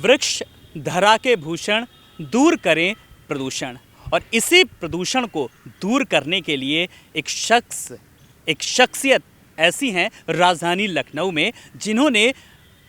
वृक्ष धरा के भूषण, दूर करें प्रदूषण। और इसी प्रदूषण को दूर करने के लिए एक शख्सियत ऐसी हैं राजधानी लखनऊ में, जिन्होंने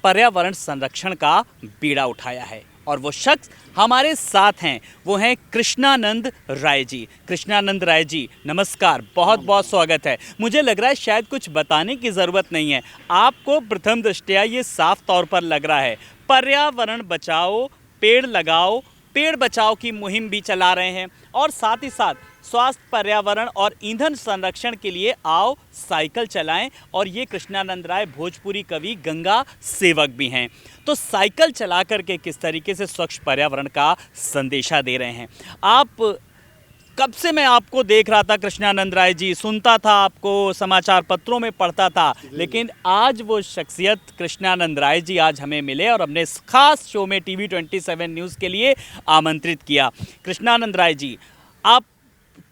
पर्यावरण संरक्षण का बीड़ा उठाया है। और वो शख्स हमारे साथ हैं, वो हैं कृष्णानंद राय जी। कृष्णानंद राय जी, नमस्कार, बहुत बहुत स्वागत है। मुझे लग रहा है शायद कुछ बताने की ज़रूरत नहीं है, आपको प्रथम दृष्टया ये साफ तौर पर लग रहा है। पर्यावरण बचाओ, पेड़ लगाओ, पेड़ बचाओ की मुहिम भी चला रहे हैं, और साथ ही साथ स्वास्थ्य, पर्यावरण और ईंधन संरक्षण के लिए आओ साइकिल चलाएं। और ये कृष्णानंद राय भोजपुरी कवि, गंगा सेवक भी हैं। तो साइकिल चला करके किस तरीके से स्वच्छ पर्यावरण का संदेशा दे रहे हैं आप। कब से मैं आपको देख रहा था कृष्णानंद राय जी, सुनता था आपको, समाचार पत्रों में पढ़ता था, लेकिन आज वो शख्सियत कृष्णानंद राय जी आज हमें मिले और हमने इस खास शो में टीवी 27 न्यूज़ के लिए आमंत्रित किया। कृष्णानंद राय जी, आप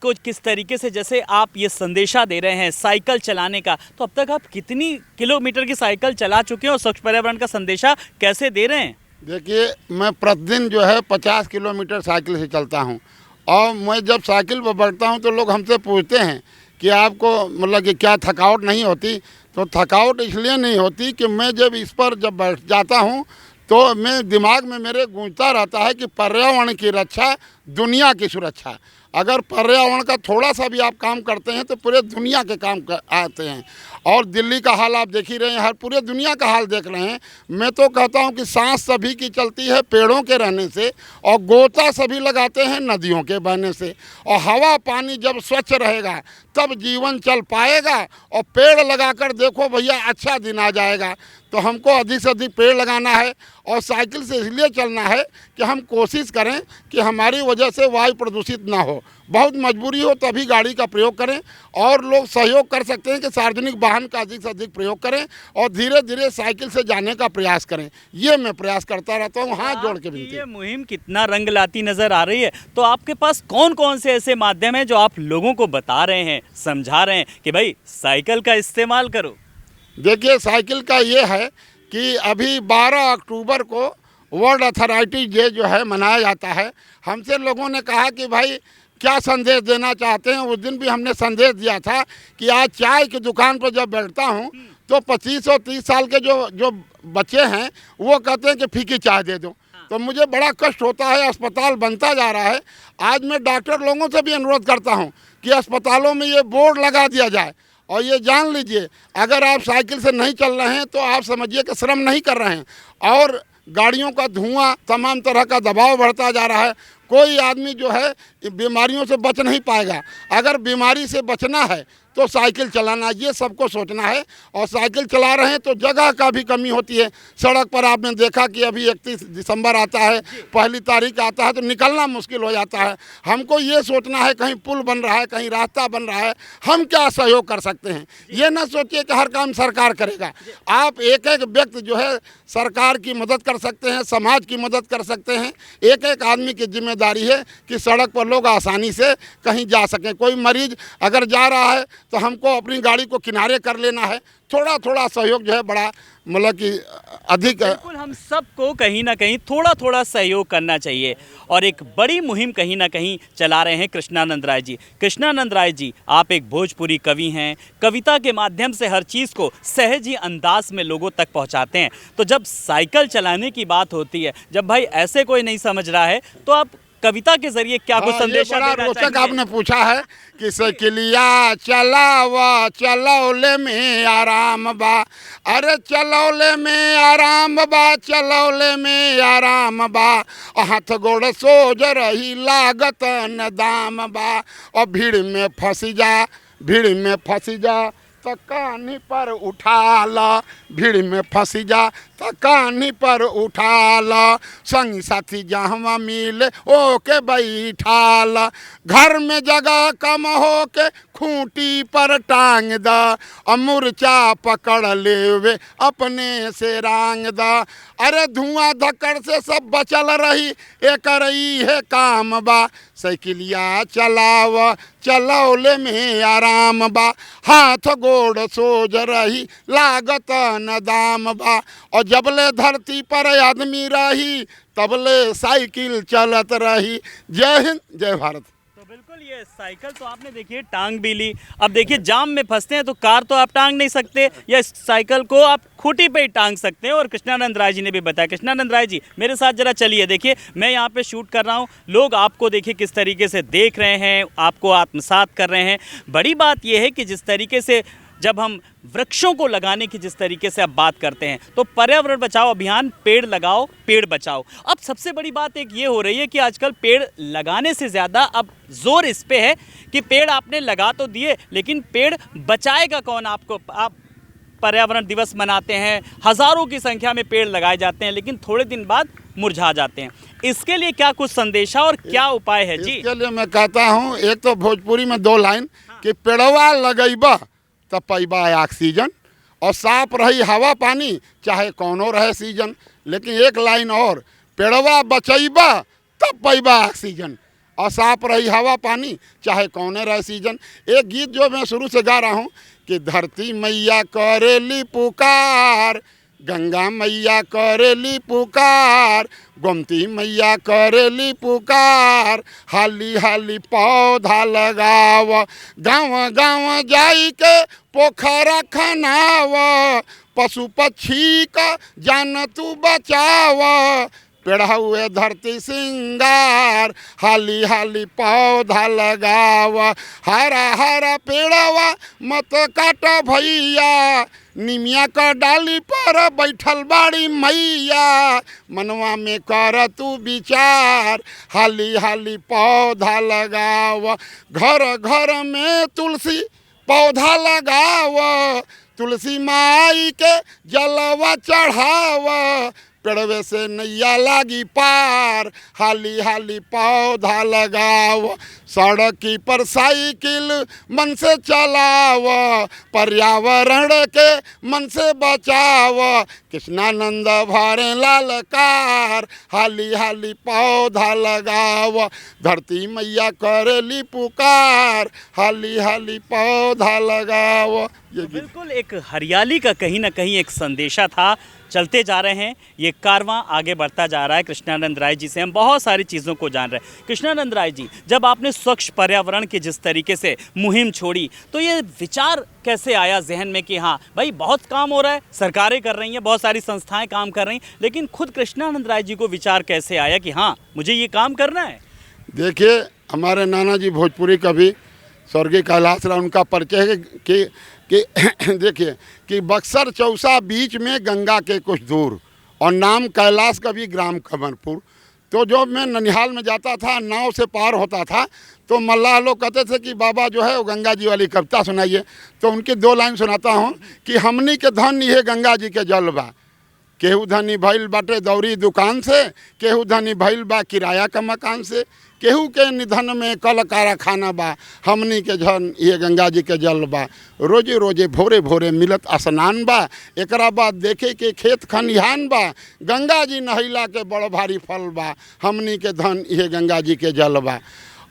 को किस तरीके से, जैसे आप ये संदेशा दे रहे हैं साइकिल चलाने का, तो अब तक आप कितनी किलोमीटर की साइकिल चला चुके हैं और स्वच्छ पर्यावरण का संदेशा कैसे दे रहे हैं? देखिए, मैं प्रतिदिन जो है 50 किलोमीटर साइकिल से चलता हूँ। और मैं जब साइकिल पर बैठता हूँ तो लोग हमसे पूछते हैं कि आपको मतलब कि क्या थकावट नहीं होती। तो थकावट इसलिए नहीं होती कि मैं जब इस पर जब बैठ जाता हूँ तो मैं दिमाग में मेरे गूंजता रहता है कि पर्यावरण की रक्षा, दुनिया की सुरक्षा। अगर पर्यावरण का थोड़ा सा भी आप काम करते हैं तो पूरे दुनिया के काम आते हैं। और दिल्ली का हाल आप देख ही रहे हैं, हर पूरे दुनिया का हाल देख रहे हैं। मैं तो कहता हूं कि सांस सभी की चलती है पेड़ों के रहने से, और गोता सभी लगाते हैं नदियों के बहने से। और हवा पानी जब स्वच्छ रहेगा तब जीवन चल पाएगा। और पेड़ लगाकर देखो भैया, अच्छा दिन आ जाएगा। तो हमको अधिक से अधिक पेड़ लगाना है, और साइकिल से इसलिए चलना है कि हम कोशिश करें कि हमारी वजह से वायु प्रदूषित ना हो। बहुत मजबूरी हो तभी गाड़ी का प्रयोग करें, और लोग सहयोग कर सकते हैं कि सार्वजनिक वाहन का अधिक से अधिक प्रयोग करें, और धीरे धीरे साइकिल से जाने का प्रयास करें। ये मैं प्रयास करता रहता हूँ, हाथ जोड़ के विनती। ये मुहिम कितना रंग लाती नज़र आ रही है। तो आपके पास कौन कौन से ऐसे माध्यम हैं जो आप लोगों को बता रहे हैं, समझा रहे हैं कि भाई साइकिल का इस्तेमाल करो? देखिए, साइकिल का ये है कि अभी 12 अक्टूबर को वर्ल्ड अथॉरिटीज डे जो है मनाया जाता है। हमसे लोगों ने कहा कि भाई क्या संदेश देना चाहते हैं। उस दिन भी हमने संदेश दिया था कि आज चाय की दुकान पर जब बैठता हूं तो 25 और 30 साल के जो बच्चे हैं वो कहते हैं कि फीकी चाय दे दो। तो मुझे बड़ा कष्ट होता है। अस्पताल बनता जा रहा है। आज मैं डॉक्टर लोगों से भी अनुरोध करता हूँ कि अस्पतालों में ये बोर्ड लगा दिया जाए। और ये जान लीजिए, अगर आप साइकिल से नहीं चल रहे हैं तो आप समझिए कि श्रम नहीं कर रहे हैं। और गाड़ियों का धुआं, तमाम तरह का दबाव बढ़ता जा रहा है। कोई आदमी जो है बीमारियों से बच नहीं पाएगा। अगर बीमारी से बचना है तो साइकिल चलाना, ये सबको सोचना है। और साइकिल चला रहे हैं तो जगह का भी कमी होती है। सड़क पर आपने देखा कि अभी 31 दिसंबर आता है, 1 तारीख आता है, तो निकलना मुश्किल हो जाता है। हमको ये सोचना है कहीं पुल बन रहा है, कहीं रास्ता बन रहा है, हम क्या सहयोग कर सकते हैं। ये ना सोचिए कि हर काम सरकार करेगा। आप एक एक व्यक्ति जो है सरकार की मदद कर सकते हैं, समाज की मदद कर सकते हैं। एक एक आदमी की जिम्मेदारी है कि सड़क पर लोग आसानी से कहीं जा सकें। कोई मरीज अगर जा रहा है तो हमको अपनी गाड़ी को किनारे कर लेना है। थोड़ा थोड़ा सहयोग जो है बड़ा मतलब कि अधिक, बिल्कुल हम सबको कहीं ना कहीं थोड़ा थोड़ा सहयोग करना चाहिए। और एक बड़ी मुहिम कहीं ना कहीं चला रहे हैं कृष्णानंद राय जी। कृष्णानंद राय जी, आप एक भोजपुरी कवि हैं, कविता के माध्यम से हर चीज़ को सहज ही अंदाज में लोगों तक पहुंचाते हैं। तो जब साइकिल चलाने की बात होती है, जब भाई ऐसे कोई नहीं समझ रहा है, तो आप कविता के जरिए क्या कुछ संदेशा देना चाहिए? रोचक आपने पूछा है कि साइकिलिया चलावा चलौले में आराम बा। अरे चलौले में आराम बा, चलौले में आराम बा। हाथ गोड़ सोज रही लागत न दाम बा। और भीड़ में फंसी जा, भीड़ में फंसी जा तो कानी पर उठा ला। भीड़ में फंसी जा तो कानी पर उठा ला। संगी साथी जहाँ मिले ओके बैठा ला। घर में जगह कम हो के खूंटी पर टांग दा। और मुर्चा पकड़ लेवे अपने से रांग दा। अरे धुआं धक्कड़ से सब बचल रही, एक रही है काम बा। साइकिलिया चलाव चलौले में आराम बा। हाथ गोड़ सोज रही लागत न दाम बा। और जबले धरती पर आदमी रही तबले साइकिल चलत रही। जय हिंद, जय भारत। तो बिल्कुल ये साइकिल तो आपने देखिए टांग भी ली। अब देखिए जाम में फंसते हैं तो कार तो आप टांग नहीं सकते, या इस साइकिल को आप खूंटी पे ही टांग सकते हैं। और कृष्णानंद राय जी ने भी बताया। कृष्णानंद राय जी मेरे साथ जरा चलिए, देखिए मैं यहाँ पे शूट कर रहा हूँ, लोग आपको देखिए किस तरीके से देख रहे हैं, आपको आत्मसात कर रहे हैं। बड़ी बात यह है कि जिस तरीके से जब हम वृक्षों को लगाने की जिस तरीके से अब बात करते हैं, तो पर्यावरण बचाओ अभियान, पेड़ लगाओ पेड़ बचाओ। अब सबसे बड़ी बात एक ये हो रही है कि आजकल पेड़ लगाने से ज़्यादा अब जोर इस पे है कि पेड़ आपने लगा तो दिए, लेकिन पेड़ बचाएगा कौन आपको। आप पर्यावरण दिवस मनाते हैं, हज़ारों की संख्या में पेड़ लगाए जाते हैं, लेकिन थोड़े दिन बाद मुरझा जाते हैं। इसके लिए क्या कुछ संदेशा और क्या उपाय है जी? इसके लिए मैं कहता हूँ, एक तो भोजपुरी में 2 लाइन कि पेड़वा लगैबा तब पैबा ऑक्सीजन, और साफ रही हवा पानी चाहे कौनो रहे सीजन। लेकिन एक लाइन और, पेड़वा बचैबा तब पैबा ऑक्सीजन, और साफ रही हवा पानी चाहे कौने रहे सीजन। एक गीत जो मैं शुरू से गा रहा हूँ कि धरती मैया करेली पुकार, गंगा मैया करेली पुकार, गोमती मैया करेली पुकार, हाली हाली पौधा लगाव, गाँव गाँव जाई के पोखरा खनाव, पशु पक्षी का जान तू बचाव, पेड़हुए धरती सिंगार, हाली हाली पौधा लगाव, हरा हरा पेड़वा मत काट भैया, निमिया का डाली पर बैठल बाड़ी मैया, मनवा में कर तू विचार, हाली हाली पौधा लगाव, घर घर में तुलसी पौधा लगाव, तुलसी माई के जलवा चढ़ाव, पेड़वे से नैया लागी पार, हाली हाली पौधा लगाव, सड़क पर साइकिल मन से चलाव, पर्यावरण के मन से बचाव, कृष्णानंद भरे ललकार, हाली हाली पौधा लगाव, धरती मैया करेली पुकार, हाली हाली पौधा लगाव। तो बिल्कुल एक हरियाली का कहीं ना कहीं एक संदेशा था। चलते जा रहे हैं, ये कारवां आगे बढ़ता जा रहा है। कृष्णानंद राय जी से हम बहुत सारी चीज़ों को जान रहे हैं। कृष्णानंद राय जी, जब आपने स्वच्छ पर्यावरण की जिस तरीके से मुहिम छोड़ी, तो ये विचार कैसे आया जहन में कि हाँ भाई बहुत काम हो रहा है, सरकारें कर रही हैं, बहुत सारी संस्थाएं काम कर रही हैं, लेकिन खुद कृष्णानंद राय जी को विचार कैसे आया कि हाँ मुझे ये काम करना है? देखिए, हमारे नाना जी भोजपुरी कवि स्वर्गीय कैलाश राव, उनका परिचय है कि देखिए कि बक्सर चौसा बीच में गंगा के कुछ दूर, और नाम कैलाश कवि ग्राम कमरपुर। तो जो मैं ननिहाल में जाता था, नाव से पार होता था, तो मल्लाह लोग कहते थे कि बाबा जो है वो गंगा जी वाली कविता सुनाइए। तो उनकी 2 लाइन सुनाता हूँ कि हमनी के धन ये गंगा जी के जल बा, केहू धनी भइल बाटे दौरी दुकान से, केहू धनी भइल बा किराया का मकान से, केहू के निधन में कल कारखाना बा, हमनी के धन ये गंगा जी के जल बा, रोजे रोजे भोरे भोरे मिलत स्नान बा, एकरा बाद देखे के खेत खलिहान बा, गंगा जी नहैला के बड़ भारी फल बा, हमनी के धन ये गंगा जी के जल बा,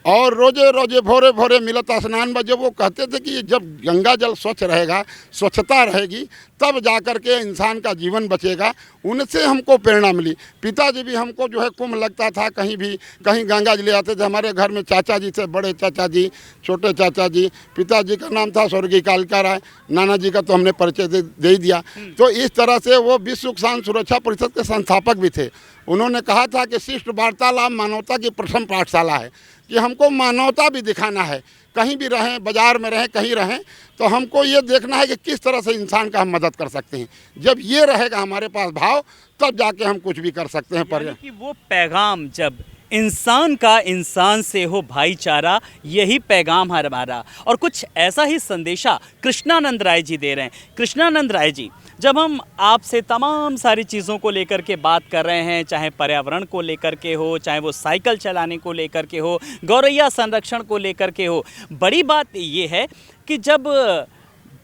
और रोजे रोजे भोरे भोरे मिलत स्नान बा। जब वो कहते थे कि जब गंगा जल स्वच्छ रहेगा, स्वच्छता रहेगी, तब जाकर के इंसान का जीवन बचेगा, उनसे हमको प्रेरणा मिली। पिताजी भी हमको जो है कुंभ लगता था, कहीं भी कहीं गंगा जी ले आते थे। हमारे घर में चाचा जी थे, बड़े चाचा जी, छोटे चाचा जी, पिताजी का नाम था स्वर्गीय कालिका राय, नाना जी का तो हमने परिचय दे ही दिया। तो इस तरह से वो विश्व शांति सुरक्षा परिषद के संस्थापक भी थे। उन्होंने कहा था कि शिष्ट वार्तालाप मानवता की प्रथम पाठशाला है, कि हमको मानवता भी दिखाना है, कहीं भी रहें, बाजार में रहें, कहीं रहें, तो हमको ये देखना है कि किस तरह से इंसान का हम मदद कर सकते हैं। जब ये रहेगा हमारे पास भाव, तब जाके हम कुछ भी कर सकते हैं। पर कि वो पैगाम, जब इंसान का इंसान से हो भाईचारा, यही पैगाम है हमारा, और कुछ ऐसा ही संदेशा कृष्णानंद राय जी दे रहे हैं। कृष्णानंद राय जी, जब हम आपसे तमाम सारी चीज़ों को लेकर के बात कर रहे हैं, चाहे पर्यावरण को लेकर के हो, चाहे वो साइकिल चलाने को लेकर के हो, गौरैया संरक्षण को लेकर के हो, बड़ी बात ये है कि जब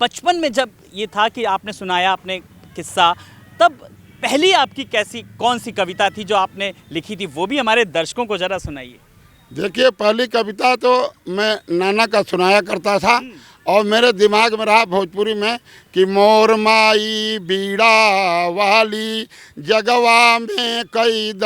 बचपन में जब ये था कि आपने सुनाया अपने किस्सा, तब पहली आपकी कौन सी कविता थी जो आपने लिखी थी, वो भी हमारे दर्शकों को ज़रा सुनाइए। देखिए, पहली कविता तो मैं नाना का सुनाया करता था, और मेरे दिमाग में रहा भोजपुरी में कि मोर माई बीड़ा वाली जगवा में कई द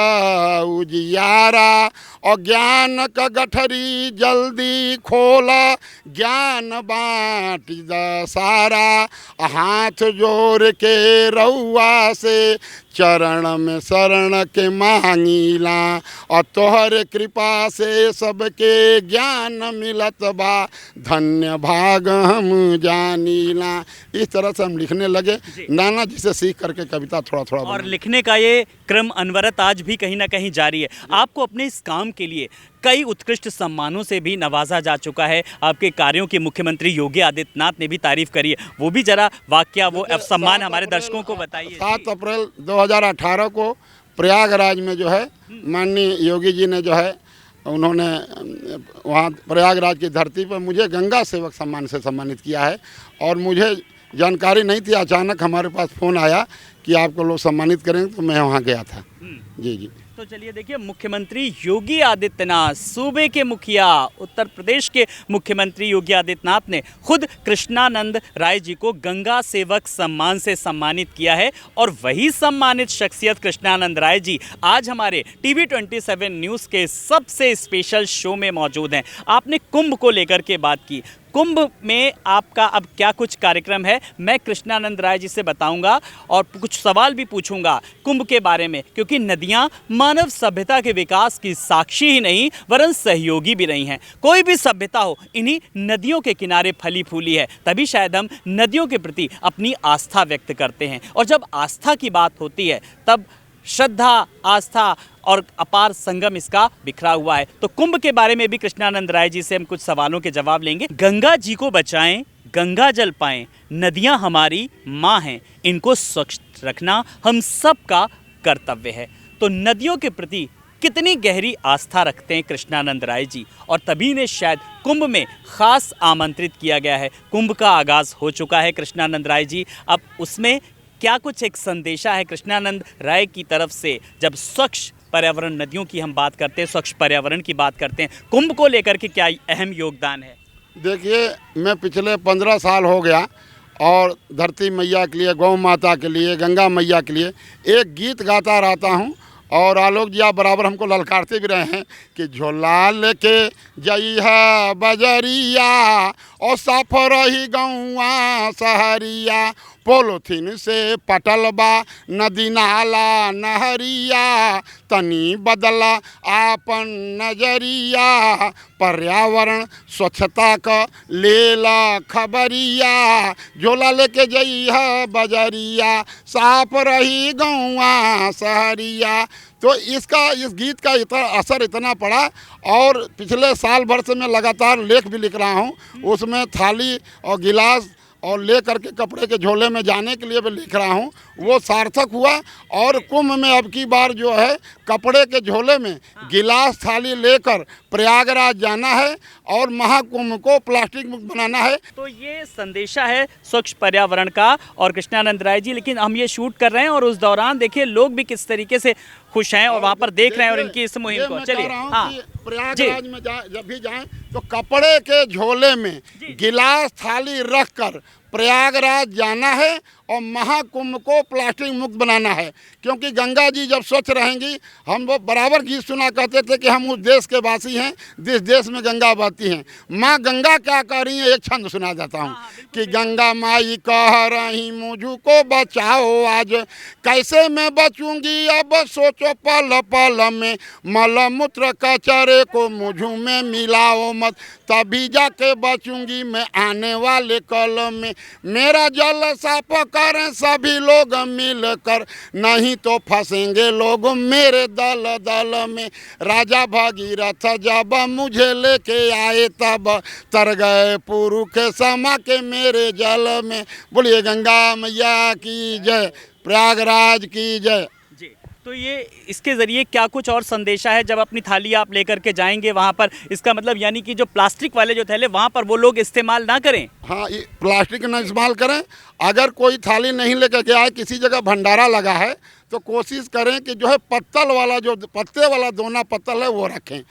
उजियारा, और ज्ञान का गठरी जल्दी खोला, ज्ञान बाँट द सारा। हाथ जोड़ के रउआ से चरण में शरण के मांगीला, और तोहर कृपा से सबके ज्ञान मिलत बा, धन्य भाग हम जानीला। इस तरह से हम लिखने लगे, नाना जी से सीख करके कविता थोड़ा थोड़ा। और लिखने का ये क्रम अनवरत आज भी कहीं ना कहीं जारी है। आपको अपने इस काम के लिए कई उत्कृष्ट सम्मानों से भी नवाजा जा चुका है। आपके कार्यों की मुख्यमंत्री योगी आदित्यनाथ ने भी तारीफ करी है। वो भी जरा वाकया, वो सम्मान हमारे दर्शकों को बताइए। 7 अप्रैल 2018 को प्रयागराज में जो है माननीय योगी जी ने जो है उन्होंने वहाँ प्रयागराज की धरती पर मुझे गंगा सेवक सम्मान से सम्मानित किया है। और मुझे जानकारी नहीं थी, अचानक हमारे पास फ़ोन आया कि आपको लोग सम्मानित करेंगे, तो मैं वहाँ गया था। जी जी। तो चलिए देखिए, मुख्यमंत्री योगी आदित्यनाथ, सूबे के मुखिया, उत्तर प्रदेश के मुख्यमंत्री योगी आदित्यनाथ ने खुद कृष्णानंद राय जी को गंगा सेवक सम्मान से सम्मानित किया है। और वही सम्मानित शख्सियत कृष्णानंद राय जी आज हमारे TV27 न्यूज़ के सबसे स्पेशल शो में मौजूद हैं। आपने कुंभ को लेकर के बात की, कुंभ में आपका अब क्या कुछ कार्यक्रम है, मैं कृष्णानंद राय जी से बताऊंगा और कुछ सवाल भी पूछूंगा कुंभ के बारे में, क्योंकि नदियां मानव सभ्यता के विकास की साक्षी ही नहीं वरन सहयोगी भी रही हैं। कोई भी सभ्यता हो, इन्हीं नदियों के किनारे फली फूली है, तभी शायद हम नदियों के प्रति अपनी आस्था व्यक्त करते हैं। और जब आस्था की बात होती है तब श्रद्धा, आस्था और अपार संगम इसका बिखरा हुआ है। तो कुंभ के बारे में भी कृष्णानंद राय जी से हम कुछ सवालों के जवाब लेंगे। गंगा जी को बचाएं, गंगा जल पाएं, नदियां हमारी माँ हैं, इनको स्वच्छ रखना हम सबका कर्तव्य है। तो नदियों के प्रति कितनी गहरी आस्था रखते हैं कृष्णानंद राय जी, और तभी ने शायद कुंभ में खास आमंत्रित किया गया है। कुंभ का आगाज़ हो चुका है कृष्णानंद राय जी, अब उसमें क्या कुछ एक संदेशा है कृष्णानंद राय की तरफ से। जब स्वच्छ पर्यावरण, नदियों की हम बात करते हैं, स्वच्छ पर्यावरण की बात करते हैं, कुंभ को लेकर के क्या अहम योगदान है? देखिए, मैं पिछले 15 साल हो गया और धरती मैया के लिए, गौ माता के लिए, गंगा मैया के लिए एक गीत गाता रहता हूँ। और आलोक जी आप बराबर हमको ललकारते भी रहे हैं कि झोला लेके जइहा बजरिया, और साफ रही गौआ सहरिया, पोलोथीन से पटल बा नदी नाला नहरिया, तनी बदला आपन नजरिया, पर्यावरण स्वच्छता का लेला खबरिया, झोला लेके जइहा बजरिया, साफ रही गौआ सहरिया। तो इस गीत का असर इतना पड़ा, और पिछले साल भर से मैं लगातार लेख भी लिख रहा हूँ। उसमें थाली और गिलास और ले करके कपड़े के झोले में जाने के लिए भी लिख रहा हूँ, वो सार्थक हुआ। और कुंभ में अब की बार जो है कपड़े के झोले में गिलास थाली लेकर प्रयागराज जाना है और महाकुंभ को प्लास्टिक मुक्त बनाना है। तो ये संदेशा है स्वच्छ पर्यावरण का। और कृष्णानंद राय जी, लेकिन हम ये शूट कर रहे हैं और उस दौरान देखिए लोग भी किस तरीके से खुश हैं और वहाँ पर देख रहे हैं और इनकी इस मुहिम को। चलिए, हाँ, प्रयागराज में जब भी जाएं तो कपड़े के झोले में गिलास थाली रखकर प्रयागराज जाना है और महाकुंभ को प्लास्टिक मुक्त बनाना है। क्योंकि गंगा जी जब स्वच्छ रहेंगी, हम वो बराबर गीत सुना करते थे कि हम उस देश के वासी हैं जिस देश में गंगा बहती हैं। माँ गंगा क्या कह रही हैं, एक छंद सुना देता हूँ कि गंगा माई कह रही मुझको बचाओ आज, कैसे मैं बचूंगी अब सोचो पल पल में, मल मूत्र कचरे को मुझू में मिलाओ मत, तभी जाके बचूंगी मैं आने वाले कल में। मेरा जल साफ करें सभी लोग मिलकर, नहीं तो फंसेंगे लोग मेरे दल दल में। राजा भगीरथ जब मुझे लेके आए तब तर गए पुरु के समा के मेरे जल में। बोलिए गंगा मैया की जय, प्रयागराज की जय। तो ये इसके ज़रिए क्या कुछ और संदेशा है जब अपनी थाली आप लेकर के जाएंगे वहाँ पर? इसका मतलब यानी कि जो प्लास्टिक वाले जो थैले वहाँ पर वो लोग इस्तेमाल ना करें। हाँ, ये प्लास्टिक ना इस्तेमाल करें। अगर कोई थाली नहीं लेकर के आए, किसी जगह भंडारा लगा है तो कोशिश करें कि जो है पत्तल वाला, जो पत्ते वाला दोना पत्तल है वो रखें।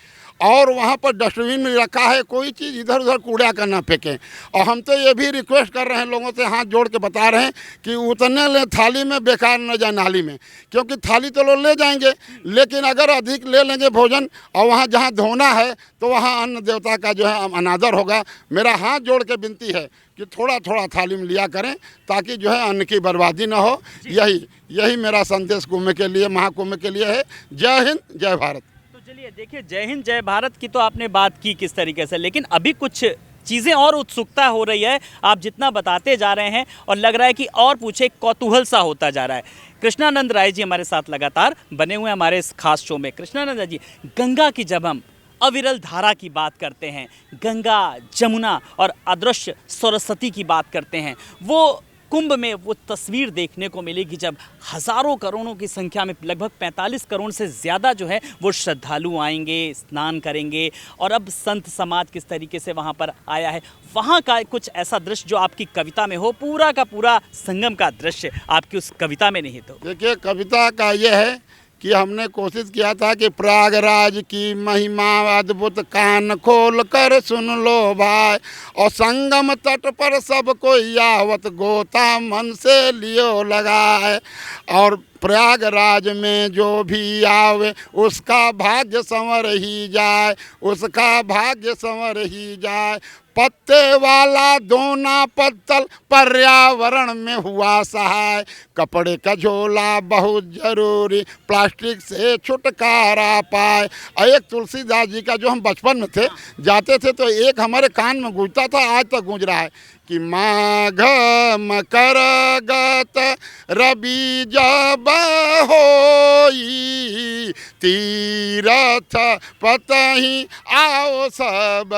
और वहाँ पर डस्टबिन में रखा है, कोई चीज़ इधर उधर कूड़ा का ना फेंकें। और हम तो ये भी रिक्वेस्ट कर रहे हैं, लोगों से हाथ जोड़ के बता रहे हैं कि उतने ले थाली में, बेकार न जाए नाली में, क्योंकि थाली तो लोग ले जाएंगे, लेकिन अगर अधिक ले लेंगे भोजन और वहाँ जहाँ धोना है तो वहाँ अन्न देवता का जो है अनादर होगा। मेरा हाथ जोड़ के विनती है कि थोड़ा थोड़ा थाली में लिया करें, ताकि जो है अन्न की बर्बादी ना हो। यही मेरा संदेश कुंभ के लिए, महाकुंभ के लिए है। जय हिंद, जय भारत। चलिए देखिए, जय हिंद जय भारत की तो आपने बात की किस तरीके से, लेकिन अभी कुछ चीज़ें और उत्सुकता हो रही है। आप जितना बताते जा रहे हैं और लग रहा है कि और पूछे, कौतूहल सा होता जा रहा है। कृष्णानंद राय जी हमारे साथ लगातार बने हुए हमारे इस खास शो में। कृष्णानंद जी, गंगा की जब हम अविरल धारा की बात करते हैं, गंगा, जमुना और अदृश्य सरस्वती की बात करते हैं, वो कुंभ में वो तस्वीर देखने को मिलेगी जब हज़ारों करोड़ों की संख्या में, लगभग 45 करोड़ से ज़्यादा जो है वो श्रद्धालु आएंगे, स्नान करेंगे। और अब संत समाज किस तरीके से वहाँ पर आया है, वहाँ का कुछ ऐसा दृश्य जो आपकी कविता में हो, पूरा का पूरा संगम का दृश्य आपकी उस कविता में नहीं तो। देखिए, कविता का ये है कि हमने कोशिश किया था कि प्रयागराज की महिमा अद्भुत, कान खोल कर सुन लो भाई, और संगम तट पर सब कोई आवत, गोता मन से लियो लगाए। और प्रयागराज में जो भी आवे उसका भाग्य संवर ही जाए, उसका भाग्य संवर ही जाए। पत्ते वाला दोना पत्तल पर्यावरण में हुआ सहाय, कपड़े का झोला बहुत जरूरी, प्लास्टिक से छुटकारा पाए। और एक तुलसीदास जी का, जो हम बचपन में थे जाते थे तो एक हमारे कान में गूंजता था, आज तक गूंज रहा है कि माघ मकर गत रवि जब होई, तीरथ पतहि आओ सब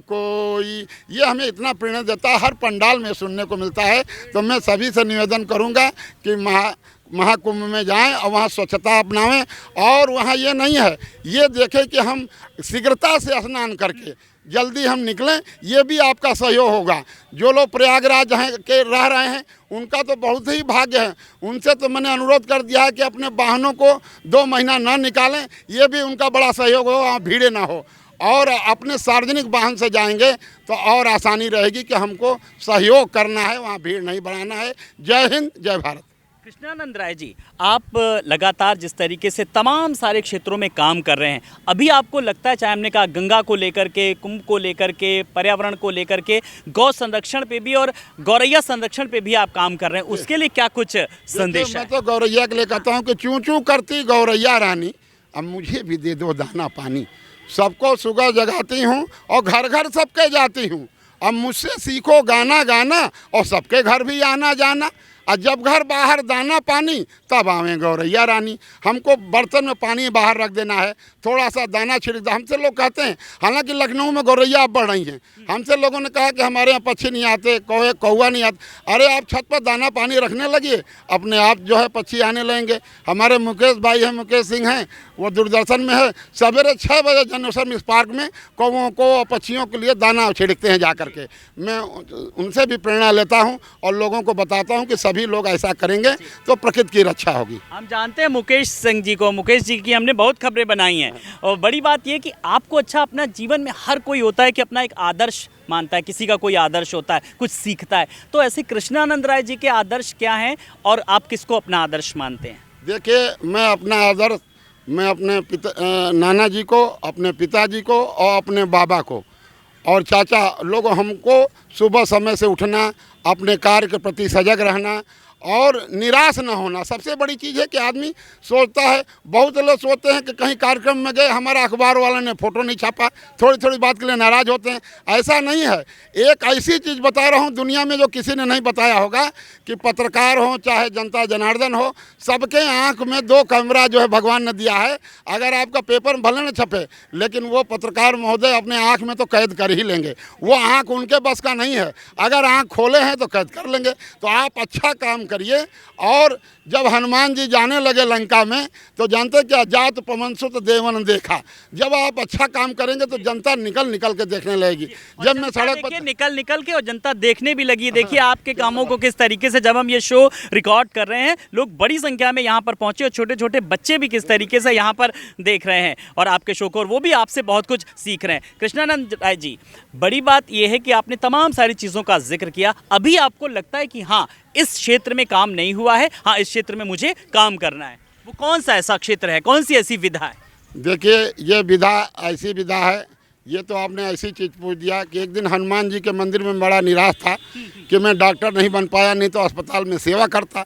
कोई। ये हमें इतना प्रेरणा देता है, हर पंडाल में सुनने को मिलता है। तो मैं सभी से निवेदन करूंगा कि महाकुंभ में जाएं और वहाँ स्वच्छता अपनावें। और वहाँ ये नहीं है, ये देखें कि हम शीघ्रता से स्नान करके जल्दी हम निकलें, ये भी आपका सहयोग होगा। जो लोग प्रयागराज के रह रहे हैं उनका तो बहुत ही भाग्य है। उनसे तो मैंने अनुरोध कर दिया है कि अपने वाहनों को 2 महीना न निकालें, ये भी उनका बड़ा सहयोग हो, वहाँ भीड़ ना हो। और अपने सार्वजनिक वाहन से जाएंगे तो और आसानी रहेगी कि हमको सहयोग करना है, वहाँ भीड़ नहीं बढ़ाना है। जय हिंद, जय भारत। कृष्णानंद राय जी, आप लगातार जिस तरीके से तमाम सारे क्षेत्रों में काम कर रहे हैं, अभी आपको लगता है, चाहे हमने कहा गंगा को लेकर के, कुंभ को लेकर के, पर्यावरण को लेकर के, गौ संरक्षण पे भी और गौरैया संरक्षण पे भी आप काम कर रहे हैं, उसके लिए क्या कुछ संदेश है? मैं तो गौरैया के लिए कहता हूँ कि चूँ चूँ करती गौरैया रानी, अब मुझे भी दे दो दाना पानी। सबको सुबह जगाती हूँ और घर घर सबके जाती हूँ। अब मुझसे सीखो गाना गाना और सबके घर भी आना जाना। और जब घर बाहर दाना पानी तब आवे गौरैया रानी। हमको बर्तन में पानी बाहर रख देना है, थोड़ा सा दाना छिड़क दो। हमसे लोग कहते हैं, हालांकि लखनऊ में गौरैया अब बढ़ रही हैं, हमसे लोगों ने कहा कि हमारे यहाँ पक्षी नहीं आते, कौवा नहीं आते। अरे आप छत पर दाना पानी रखने लगिए, अपने आप जो है पक्षी आने लगेंगे। हमारे मुकेश भाई हैं, मुकेश सिंह हैं, वो दूरदर्शन में है, सवेरे 6 बजे जनोत्सव इस पार्क में कौवों को और पक्षियों के लिए दाना छिड़कते हैं जा करके। मैं उनसे भी प्रेरणा लेता हूँ और लोगों को बताता हूँ कि सभी लोग ऐसा करेंगे तो प्रकृति की रक्षा होगी। हम जानते हैं मुकेश सिंह जी को, मुकेश जी की हमने बहुत खबरें बनाई हैं, और बड़ी बात यह कि आपको अच्छा, अपना जीवन में हर कोई होता है कि अपना एक आदर्श मानता है, किसी का कोई आदर्श होता है, कुछ सीखता है। तो ऐसे कृष्णानंद राय जी के आदर्श क्या हैं और आप किसको अपना आदर्श मानते हैं? देखिए, मैं अपना आदर्श, मैं अपने नाना जी को, अपने पिताजी को और अपने बाबा को और चाचा लोग, हमको सुबह समय से उठना, अपने कार्य के प्रति सजग रहना और निराश न होना। सबसे बड़ी चीज़ है कि आदमी सोचता है, बहुत लोग सोचते हैं कि कहीं कार्यक्रम में गए, हमारा अखबार वाला ने फोटो नहीं छापा, थोड़ी थोड़ी बात के लिए नाराज़ होते हैं। ऐसा नहीं है। एक ऐसी चीज़ बता रहा हूँ दुनिया में जो किसी ने नहीं बताया होगा, कि पत्रकार हो चाहे जनता जनार्दन हो, सबके आँख में 2 कैमरा जो है भगवान ने दिया है। अगर आपका पेपर में भले न छपे, लेकिन वो पत्रकार महोदय अपने आँख में तो कैद कर ही लेंगे। वो आँख उनके बस का नहीं है, अगर आँख खोले हैं तो कैद कर लेंगे। तो आप अच्छा काम करिए। और जब हनुमान जी जाने लगे लंका में तो जानते क्या, जात पवन सुत देवन देखा। जब आप अच्छा काम करेंगे तो जनता निकल निकल के देखने लगेगी। जब मैं सड़क पर निकल के और जनता देखने भी लगी। देखिए आपके कामों को किस तरीके से, जब हम ये शो रिकॉर्ड कर रहे हैं, लोग बड़ी संख्या में यहाँ पर पहुंचे और छोटे छोटे बच्चे भी किस तरीके से यहाँ पर देख रहे हैं और आपके शो को, और वो भी आपसे बहुत कुछ सीख रहे हैं। कृष्णानंद राय जी, बड़ी बात यह है कि आपने तमाम सारी चीज़ों का जिक्र किया। अभी आपको लगता है कि हाँ, इस क्षेत्र में काम नहीं हुआ है, हाँ इस क्षेत्र में मुझे काम करना है, वो कौन सा ऐसा क्षेत्र है, कौन सी ऐसी विधा है? देखिए, ये विधा ऐसी विधा है, ये तो आपने ऐसी चीज़ पूछ दिया कि एक दिन हनुमान जी के मंदिर में बड़ा निराश था कि मैं डॉक्टर नहीं बन पाया, नहीं तो अस्पताल में सेवा करता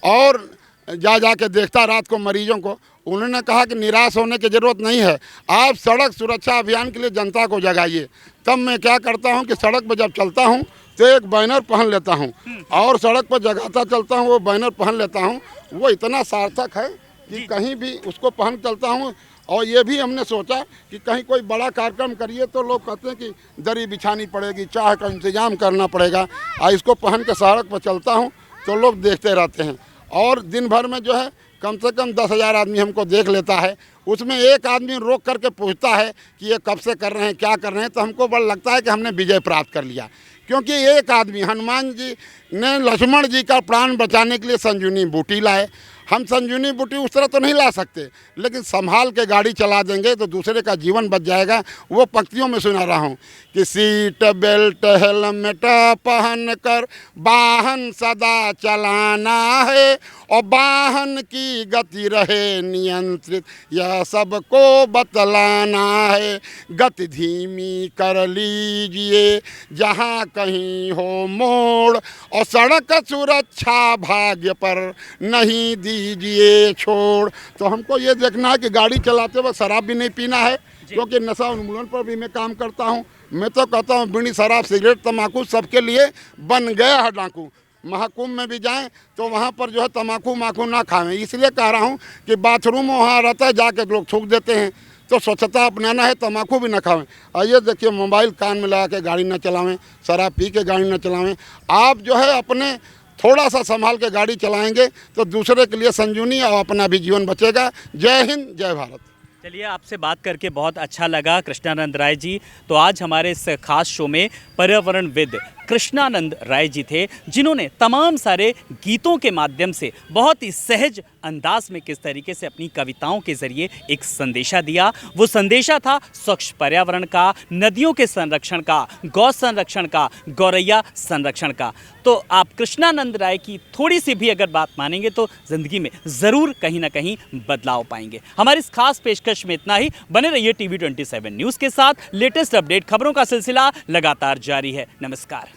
और जा के देखता रात को मरीजों को। उन्होंने कहा कि निराश होने की ज़रूरत नहीं है, आप सड़क सुरक्षा अभियान के लिए जनता को जगाइए। तब मैं क्या करता हूं कि सड़क पर जब चलता हूं तो एक बैनर पहन लेता हूं और सड़क पर जगाता चलता हूं, वो बैनर पहन लेता हूं। वो इतना सार्थक है कि कहीं भी उसको पहन चलता हूं। और ये भी हमने सोचा कि कहीं कोई बड़ा कार्यक्रम करिए तो लोग कहते हैं कि दरी बिछानी पड़ेगी, चाय का इंतज़ाम करना पड़ेगा, और इसको पहन के सड़क पर चलता हूँ तो लोग देखते रहते हैं। और दिन भर में जो है कम से कम 10,000 आदमी हमको देख लेता है। उसमें एक आदमी रोक करके पूछता है कि ये कब से कर रहे हैं, क्या कर रहे हैं, तो हमको बड़ा लगता है कि हमने विजय प्राप्त कर लिया। क्योंकि एक आदमी, हनुमान जी ने लक्ष्मण जी का प्राण बचाने के लिए संजीवनी बूटी लाए। हम संजीवनी बूटी उस तरह तो नहीं ला सकते, लेकिन संभाल के गाड़ी चला देंगे तो दूसरे का जीवन बच जाएगा। वो पंक्तियों में सुना रहा हूँ कि सीट बेल्ट हेलमेट पहन कर वाहन सदा चलाना है और वाहन की गति रहे नियंत्रित, यह सबको बतलाना है। गति धीमी कर लीजिए जहाँ कहीं हो मोड़ और सड़क सुरक्षा भाग्य पर नहीं दीजिए छोड़। तो हमको ये देखना है कि गाड़ी चलाते वक्त शराब भी नहीं पीना है, क्योंकि नशा उन्मूलन पर भी मैं काम करता हूँ। मैं तो कहता हूँ बीड़ी शराब सिगरेट तम्बाकू सबके लिए बन गया है डाकू। महाकुंभ में भी जाएं तो वहाँ पर जो है तम्बाकू माकू ना खाएं। इसलिए कह रहा हूँ कि बाथरूम वहाँ रहता है, जाके लोग थूक देते हैं, तो स्वच्छता अपनाना है, तम्बाकू भी ना खाएं। आइए देखिए, मोबाइल कान में लगा के गाड़ी ना चलावें, शराब पी के गाड़ी ना चलावें। आप जो है अपने थोड़ा सा संभाल के गाड़ी चलाएंगे तो दूसरे के लिए संजीवनी और अपना भी जीवन बचेगा। जय हिंद, जय भारत। चलिए, आपसे बात करके बहुत अच्छा लगा कृष्णानंद राय जी। तो आज हमारे इस खास शो में पर्यावरणविद कृष्णानंद राय जी थे, जिन्होंने तमाम सारे गीतों के माध्यम से बहुत ही सहज अंदाज में किस तरीके से अपनी कविताओं के ज़रिए एक संदेशा दिया। वो संदेशा था स्वच्छ पर्यावरण का, नदियों के संरक्षण का, गौ संरक्षण का, गौरैया संरक्षण का। तो आप कृष्णानंद राय की थोड़ी सी भी अगर बात मानेंगे तो ज़िंदगी में ज़रूर कहीं ना कहीं बदलाव पाएंगे। हमारी इस खास पेशकश में इतना ही। बने रहिए TV 27 न्यूज़ के साथ। लेटेस्ट अपडेट खबरों का सिलसिला लगातार जारी है। नमस्कार।